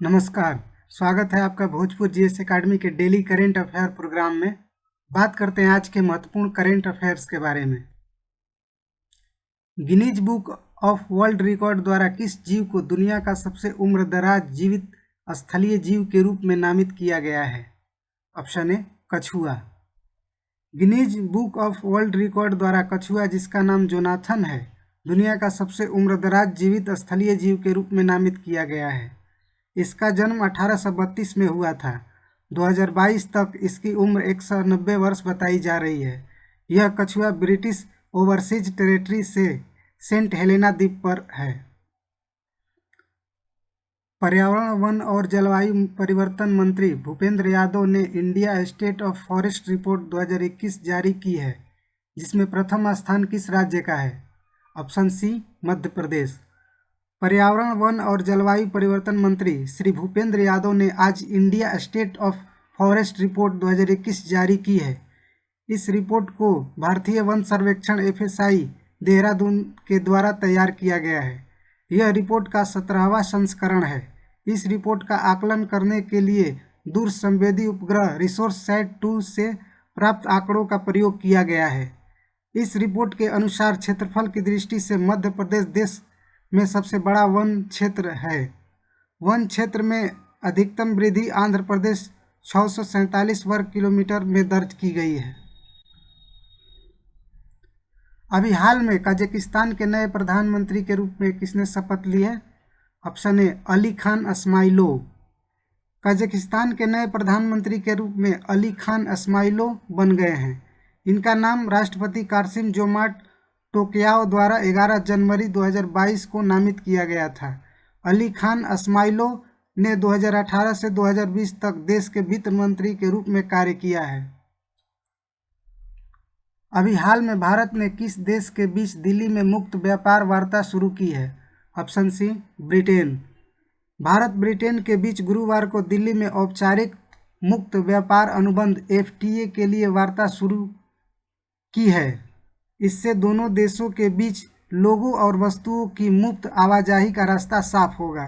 नमस्कार। स्वागत है आपका भोजपुर जीएस एकेडमी के डेली करेंट अफेयर प्रोग्राम में। बात करते हैं आज के महत्वपूर्ण करेंट अफेयर्स के बारे में। Guinness book of world record द्वारा किस जीव को दुनिया का सबसे उम्रदराज जीवित स्थलीय जीव के रूप में नामित किया गया है? ऑप्शन ए कछुआ। Guinness book of world record द्वारा कछुआ, जिसका नाम जोनाथन है, दुनिया का सबसे उम्रदराज जीवित स्थलीय जीव के रूप में नामित किया गया है। इसका जन्म 1832 में हुआ था। 2022 तक इसकी उम्र 190 वर्ष बताई जा रही है। यह कछुआ ब्रिटिश ओवरसीज टेरिटरी से सेंट हेलेना द्वीप पर है। पर्यावरण, वन और जलवायु परिवर्तन मंत्री भूपेंद्र यादव ने India state of forest report 2021 जारी की है, जिसमें प्रथम स्थान किस राज्य का है? ऑप्शन सी मध्य प्रदेश। पर्यावरण, वन और जलवायु परिवर्तन मंत्री श्री भूपेंद्र यादव ने आज India state of forest report 2021 जारी की है। इस रिपोर्ट को भारतीय वन सर्वेक्षण FSI देहरादून के द्वारा तैयार किया गया है। यह रिपोर्ट का 17वां संस्करण है। इस रिपोर्ट का आकलन करने के लिए दूर संवेदी उपग्रह रिसोर्ससैट 2 से प्राप्त आंकड़ों का प्रयोग किया गया है। इस रिपोर्ट के अनुसार क्षेत्रफल की दृष्टि से मध्य प्रदेश देश में सबसे बड़ा वन क्षेत्र है। वन क्षेत्र में अधिकतम वृद्धि आंध्र प्रदेश 647 वर्ग किलोमीटर में दर्ज की गई है। अभी हाल में कजाकिस्तान के नए प्रधानमंत्री के रूप में किसने शपथ ली है? Option A Ali Khan Smailov. Kazakhstan के नए प्रधानमंत्री के रूप में अली खान अस्माइलोव बन गए हैं। इनका नाम राष्ट्रपति कासिम जोमार्ट टोकायव द्वारा 11 जनवरी 2022 को नामित किया गया था। अली खान अस्माइलोव ने 2018 से 2020 तक देश के वित्त मंत्री के रूप में कार्य किया है। अभी हाल में भारत ने किस देश के बीच दिल्ली में मुक्त व्यापार वार्ता शुरू की है? Option C Britain. Bharat Britain के बीच गुरुवार को दिल्ली में औपचारिक मुक्त व्यापार अनुबंध FTA के लिए वार्ता शुरू की है। इससे दोनों देशों के बीच लोगों और वस्तुओं की मुक्त आवाजाही का रास्ता साफ होगा।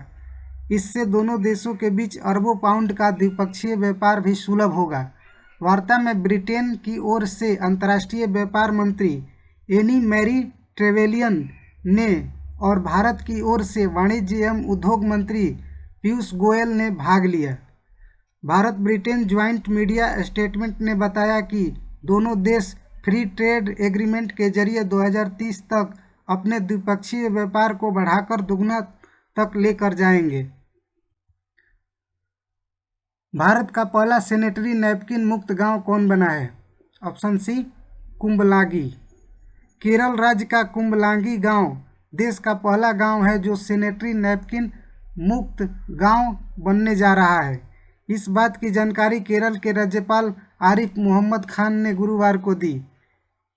इससे दोनों देशों के बीच अरबों पाउंड का द्विपक्षीय व्यापार भी सुलभ होगा। वार्ता में ब्रिटेन की ओर से अंतर्राष्ट्रीय व्यापार मंत्री एनी मैरी ट्रेवेलियन ने और भारत की ओर से वाणिज्य एवं उद्योग मंत्री पीयूष गोयल ने भाग लिया। Bharat Britain joint media statement ने बताया कि दोनों देश फ्री ट्रेड एग्रीमेंट के जरिए 2030 तक अपने द्विपक्षीय व्यापार को बढ़ाकर दुगना तक लेकर जाएंगे। भारत का पहला सैनिटरी नैपकिन मुक्त गांव कौन बना है? ऑप्शन सी कुंभलांगी। केरल राज्य का कुंभलांगी गांव देश का पहला गांव है जो सैनिटरी नैपकिन मुक्त गांव बनने जा रहा है। इस बात की जानकारी केरल के राज्यपाल आरिफ मोहम्मद खान ने गुरुवार को दी।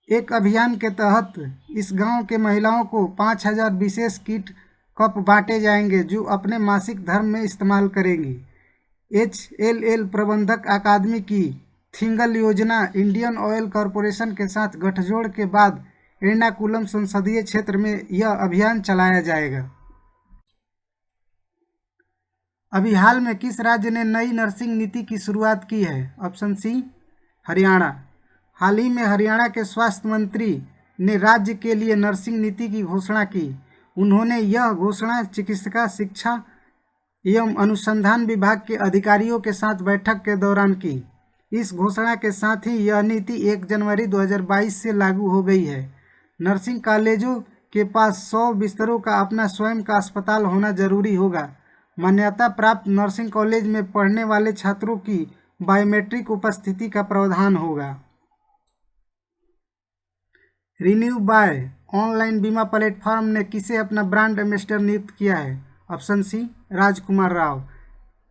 एक अभियान के तहत इस गांव के महिलाओं को 5000 विशेष किट कप बांटे जाएंगे जो अपने मासिक धर्म में इस्तेमाल करेंगी। HLL प्रबंधक अकादमी की थिंगल योजना इंडियन ऑयल कॉरपोरेशन के साथ गठजोड़ के बाद एर्नाकुलम संसदीय क्षेत्र में यह अभियान चलाया जाएगा। अभी हाल में किस राज्य ने नई नर्सिंग नीति की शुरुआत की है? ऑप्शन सी हरियाणा। हाल ही में हरियाणा के स्वास्थ्य मंत्री ने राज्य के लिए नर्सिंग नीति की घोषणा की। उन्होंने यह घोषणा चिकित्सा शिक्षा एवं अनुसंधान विभाग के अधिकारियों के साथ बैठक के दौरान की। इस घोषणा के साथ ही यह नीति 1 जनवरी 2022 से लागू हो गई है। नर्सिंग कॉलेजों के पास 100 बिस्तरों का अपना स्वयं का अस्पताल होना जरूरी होगा। मान्यता प्राप्त नर्सिंग कॉलेज में पढ़ने वाले छात्रों की बायोमेट्रिक उपस्थिति का प्रावधान होगा। रिन्यू बाय ऑनलाइन बीमा प्लेटफॉर्म ने किसे अपना ब्रांड एम्बेसडर नियुक्त किया है? ऑप्शन सी राजकुमार राव।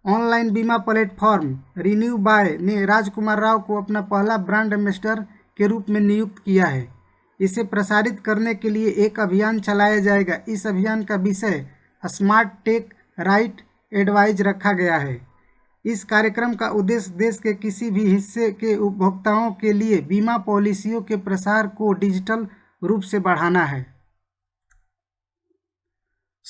ऑनलाइन बीमा प्लेटफॉर्म रिन्यू बाय ने राजकुमार राव को अपना पहला ब्रांड एम्बेसडर के रूप में नियुक्त किया है। इसे प्रसारित करने के लिए एक अभियान चलाया जाएगा। इस अभियान का विषय स्मार्ट टेक राइट एडवाइज रखा गया है। इस कार्यक्रम का उद्देश्य देश के किसी भी हिस्से के उपभोक्ताओं के लिए बीमा पॉलिसियों के प्रसार को डिजिटल रूप से बढ़ाना है।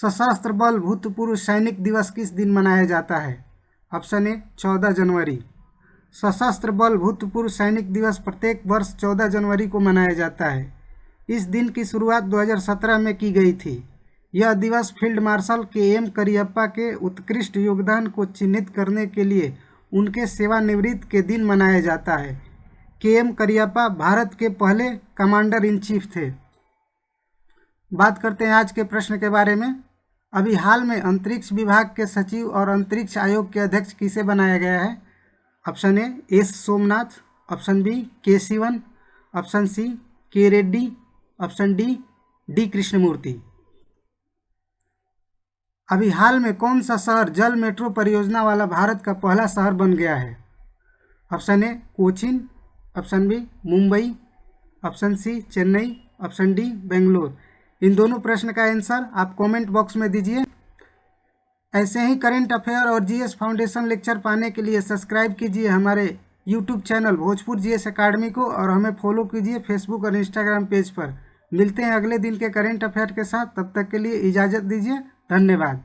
सशस्त्र बल भूतपूर्व सैनिक दिवस किस दिन मनाया जाता है? ऑप्शन ए 14 जनवरी। सशस्त्र बल भूतपूर्व सैनिक दिवस प्रत्येक वर्ष 14 जनवरी को मनाया जाता है। इस दिन की शुरुआत 2017 में की गई थी। यह दिवस फील्ड मार्शल के.एम. करियप्पा के उत्कृष्ट योगदान को चिन्हित करने के लिए उनके सेवानिवृत्ति के दिन मनाया जाता है। के.एम. करियप्पा भारत के पहले कमांडर इन चीफ थे। बात करते हैं आज के प्रश्न के बारे में। अभी हाल में अंतरिक्ष विभाग के सचिव और अंतरिक्ष आयोग के अध्यक्ष किसे बनाया गया है? Option A S Somanath, option B K Sivan, option C के रेड्डी, ऑप्शन डी कृष्णमूर्ति। अभी हाल में कौन सा शहर जल मेट्रो परियोजना वाला भारत का पहला शहर बन गया है? Option A Cochin, option B Mumbai, option C Chennai, option D Bangalore. इन दोनों प्रश्न का आंसर आप कमेंट बॉक्स में दीजिए। ऐसे ही करंट अफेयर और जीएस फाउंडेशन लेक्चर पाने के लिए सब्सक्राइब कीजिए हमारे YouTube channel Bhojpur GS academy को और हमें फॉलो कीजिए फेसबुक और इंस्टाग्राम पेज पर। मिलते हैं अगले दिन के करंट अफेयर के साथ। तब तक के लिए इजाज़त दीजिए। धन्यवाद।